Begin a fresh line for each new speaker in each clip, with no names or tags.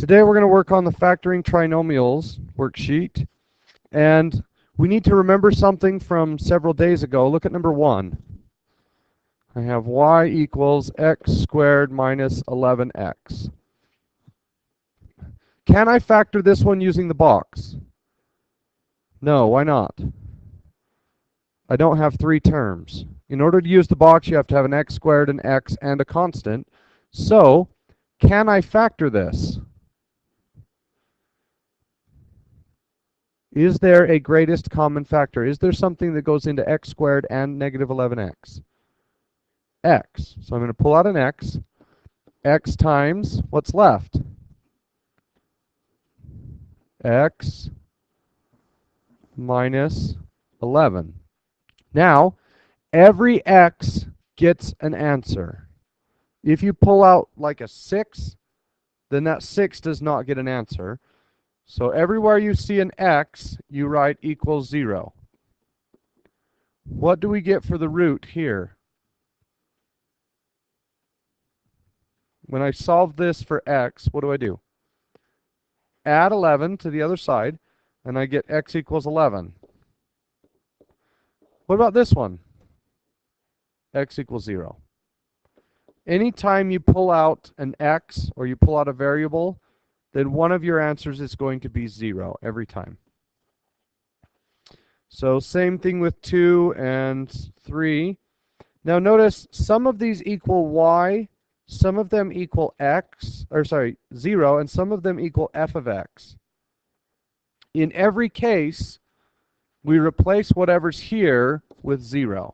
Today we're going to work on the factoring trinomials worksheet, and we need to remember something from several days ago. Look at number 1. I have y equals x squared minus 11x. Can I factor this one using the box? No, why not? I don't have 3 terms. In order to use the box, you have to have an x squared, an x, and a constant. So, can I factor this? Is there a greatest common factor? Is there something that goes into x squared and negative 11x? X. So I'm going to pull out an x. X times what's left? X minus 11. Now, every x gets an answer. If you pull out like a 6, then that 6 does not get an answer. So everywhere you see an x, you write equals 0. What do we get for the root here? When I solve this for x, what do? Add 11 to the other side, and I get x equals 11. What about this one? X equals 0. Anytime you pull out an x or you pull out a variable, then one of your answers is going to be 0 every time. So same thing with 2 and 3. Now notice some of these equal y, some of them equal x, or sorry, 0, and some of them equal f of x. In every case, we replace whatever's here with 0.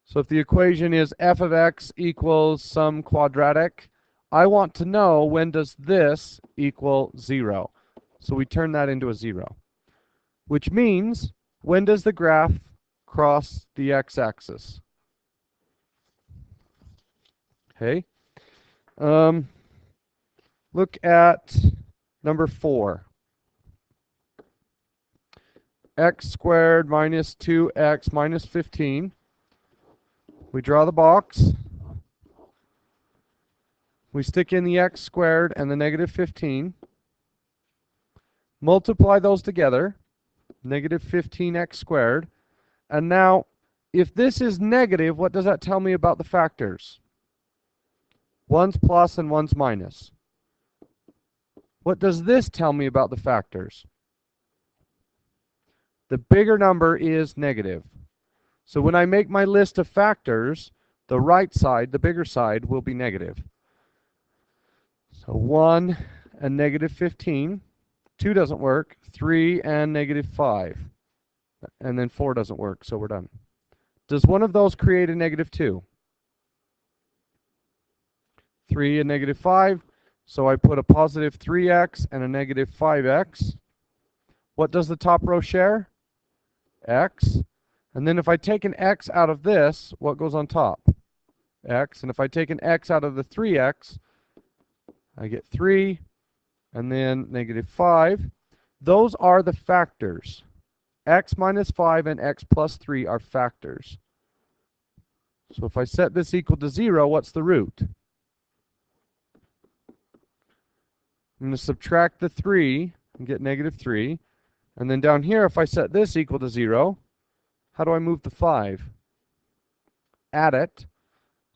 So if the equation is f of x equals some quadratic, I want to know when does this equal 0. So we turn that into a 0. Which means, when does the graph cross the x-axis? Okay. Look at number 4. X squared minus 2x minus 15. We draw the box. We stick in the x squared and the negative 15. Multiply those together. Negative 15x squared. And now, if this is negative, what does that tell me about the factors? One's plus and one's minus. What does this tell me about the factors? The bigger number is negative. So when I make my list of factors, the right side, the bigger side, will be negative. So 1 and negative 15. 2 doesn't work. 3 and negative 5. And then 4 doesn't work, so we're done. Does one of those create a negative 2? 3 and negative 5. So I put a positive 3x and a negative 5x. What does the top row share? X. And then if I take an x out of this, what goes on top? X. And if I take an x out of the 3x, I get 3 and then negative 5. Those are the factors. X minus 5 and x plus 3 are factors. So if I set this equal to 0, what's the root? I'm going to subtract the 3 and get negative 3. And then down here, if I set this equal to 0, how do I move the 5? Add it.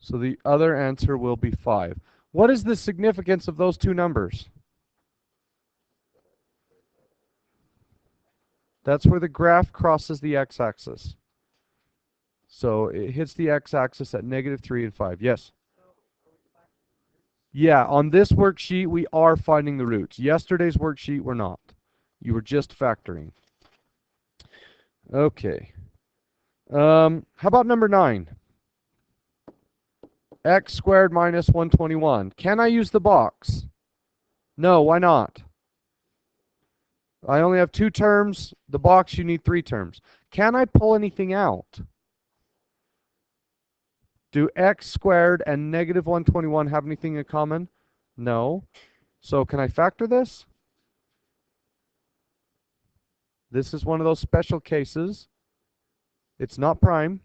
So the other answer will be 5. What is the significance of those two numbers? That's where the graph crosses the x-axis. So it hits the x-axis at negative 3 and 5. Yes? Yeah, on this worksheet, we are finding the roots. Yesterday's worksheet, we're not. You were just factoring. Okay. How about number 9? X squared minus 121. Can I use the box? No, why not? I only have 2 terms. The box, you need 3 terms. Can I pull anything out? Do x squared and negative 121 have anything in common? No. So can I factor this? This is one of those special cases. It's not prime.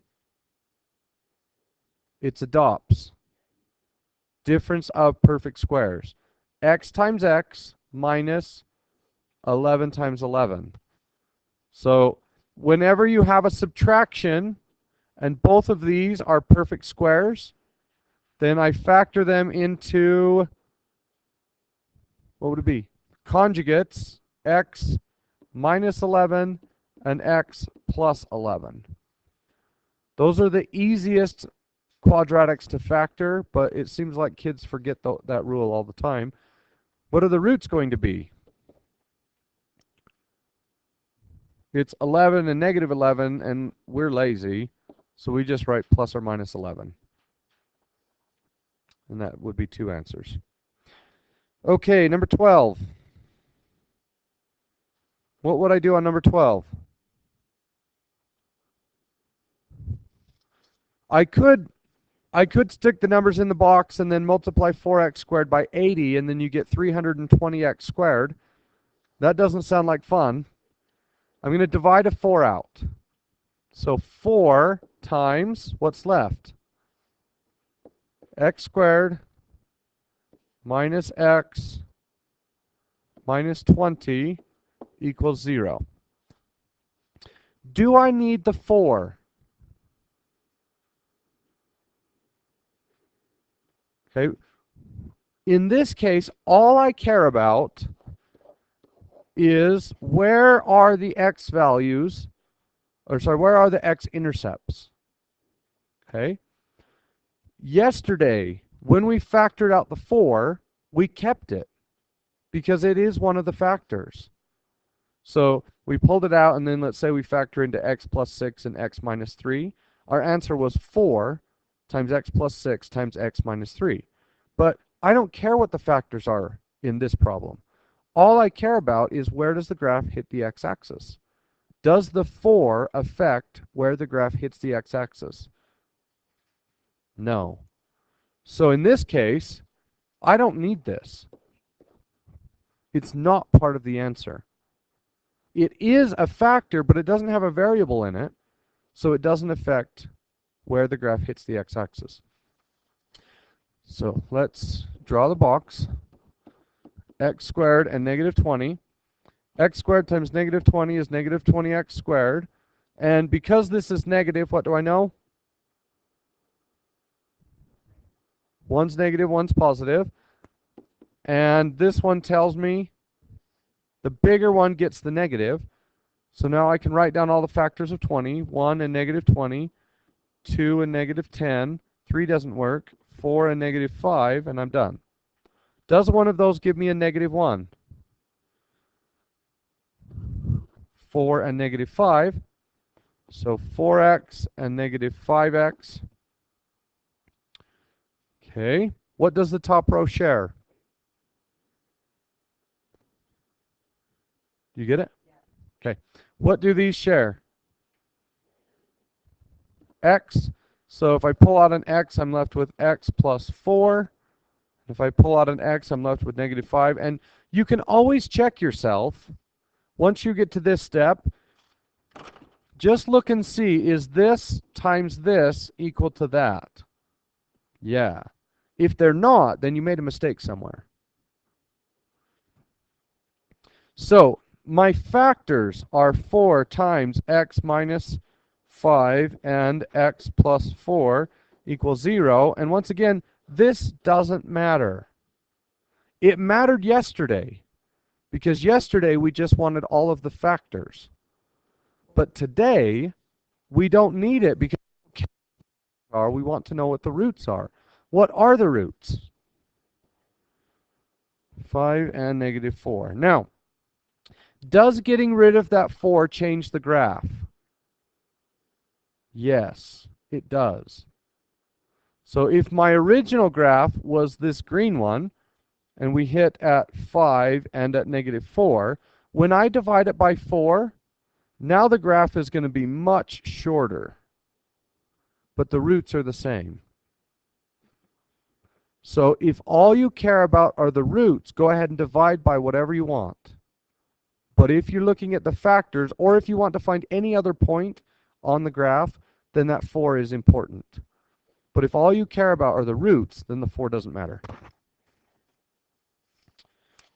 It's adopts. Difference of perfect squares. x times x minus 11 times 11. So whenever you have a subtraction and both of these are perfect squares, then I factor them into, what would it be? Conjugates, x minus 11 and x plus 11. Those are the easiest quadratics to factor, but it seems like kids forget that rule all the time. What are the roots going to be? It's 11 and negative 11, and we're lazy, so we just write plus or minus 11. And that would be 2 answers. Okay, number 12. What would I do on number 12? I could stick the numbers in the box and then multiply 4x squared by 80, and then you get 320x squared. That doesn't sound like fun. I'm going to divide a 4 out. So 4 times what's left? X squared minus x minus 20 equals 0. Do I need the 4? Okay. In this case, all I care about is where are the x values, or sorry, where are the x-intercepts? Okay. Yesterday, when we factored out the 4, we kept it because it is one of the factors. So we pulled it out, and then let's say we factor into x plus 6 and x minus 3. Our answer was 4 times x plus 6 times x minus 3. But I don't care what the factors are in this problem. All I care about is where does the graph hit the x-axis? Does the 4 affect where the graph hits the x-axis? No. So in this case, I don't need this. It's not part of the answer. It is a factor, but it doesn't have a variable in it, so it doesn't affect where the graph hits the x-axis. So let's draw the box. X squared and negative 20. X squared times negative 20 is negative 20x squared. And because this is negative, what do I know? One's negative, one's positive. And this one tells me the bigger one gets the negative. So now I can write down all the factors of 20. 1 and negative 20. 2 and negative 10. 3 doesn't work. 4 and negative 5, and I'm done. Does one of those give me a negative 1? 4 and negative 5. So 4x and negative 5x. Okay. What does the top row share? You get it? Okay. What do these share? X. So if I pull out an x, I'm left with x plus 4. If I pull out an x, I'm left with negative 5. And you can always check yourself. Once you get to this step, just look and see, is this times this equal to that? Yeah. If they're not, then you made a mistake somewhere. So my factors are 4 times x minus 5 and x plus 4 equals 0. And once again, this doesn't matter. It mattered yesterday, because yesterday we just wanted all of the factors. But today, we don't need it because we want to know what the roots are. What are the roots? 5 and negative 4. Now, does getting rid of that 4 change the graph? Yes, it does. So if my original graph was this green one, and we hit at 5 and at negative 4, when I divide it by 4, now the graph is going to be much shorter, but the roots are the same. So if all you care about are the roots, go ahead and divide by whatever you want. But if you're looking at the factors, or if you want to find any other point on the graph, then that 4 is important. But if all you care about are the roots, then the 4 doesn't matter.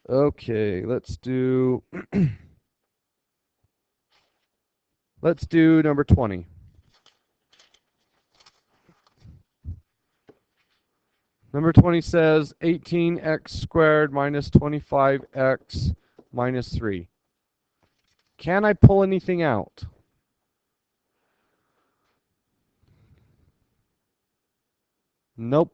Okay, let's do let's do number 20. Number 20 says 18x squared minus 25x minus 3. Can I pull anything out? Nope.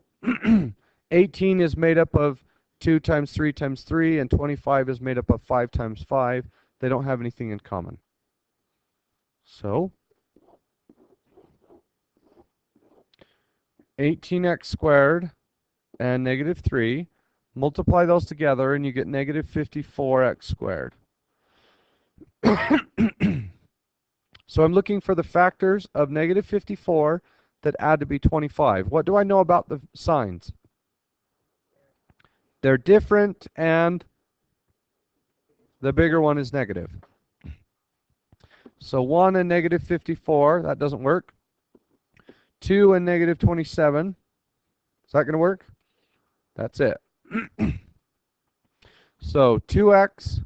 18 is made up of 2 times 3 times 3, and 25 is made up of 5 times 5. They don't have anything in common. So 18x squared and negative 3, multiply those together and you get negative 54x squared. So I'm looking for the factors of negative 54 that add to be 25. What do I know about the signs? They're different, and the bigger one is negative. So 1 and negative 54, that doesn't work. 2 and negative 27, is that going to work? That's it. So 2x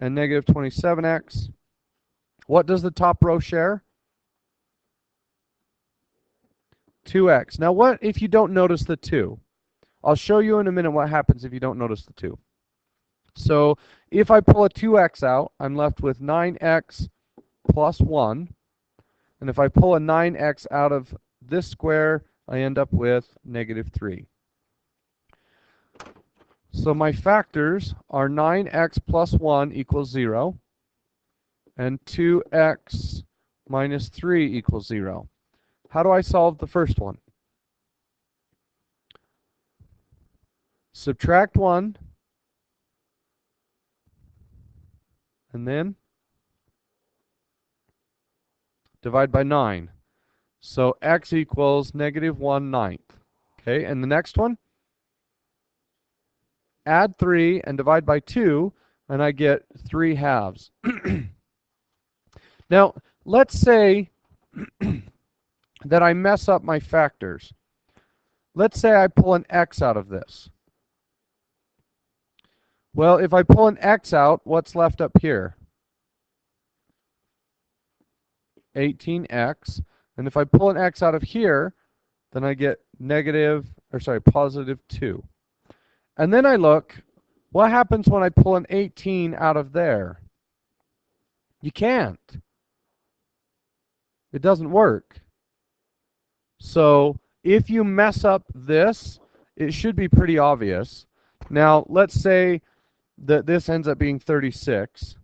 and negative 27x. What does the top row share? 2x. Now what if you don't notice the 2? I'll show you in a minute what happens if you don't notice the 2. So if I pull a 2x out, I'm left with 9x plus 1. And if I pull a 9x out of this square, I end up with negative 3. So my factors are 9x plus 1 equals 0, and 2x minus 3 equals 0. How do I solve the first one? Subtract 1, and then divide by 9. So x equals negative 1/9. Okay, and the next one? Add 3 and divide by 2, and I get 3/2. Now, let's say that I mess up my factors. Let's say I pull an x out of this. Well, if I pull an x out, what's left up here? 18x. And if I pull an x out of here, then I get positive 2. And then I look, what happens when I pull an 18 out of there? You can't. It doesn't work. So if you mess up this, it should be pretty obvious. Now, let's say that this ends up being 36,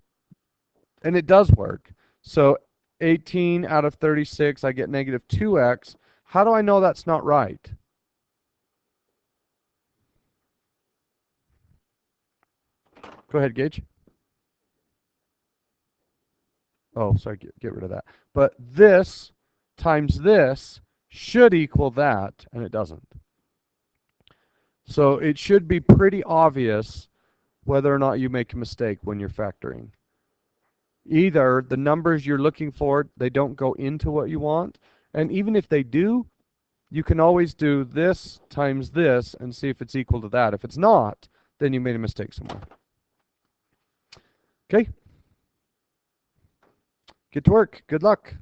and it does work. So 18 out of 36, I get negative 2x. How do I know that's not right? Go ahead, Gage. Oh, sorry, get rid of that. But this times this should equal that, and it doesn't. So it should be pretty obvious whether or not you make a mistake when you're factoring. Either the numbers you're looking for, they don't go into what you want, and even if they do, you can always do this times this and see if it's equal to that. If it's not, then you made a mistake somewhere. Okay? Get to work. Good luck.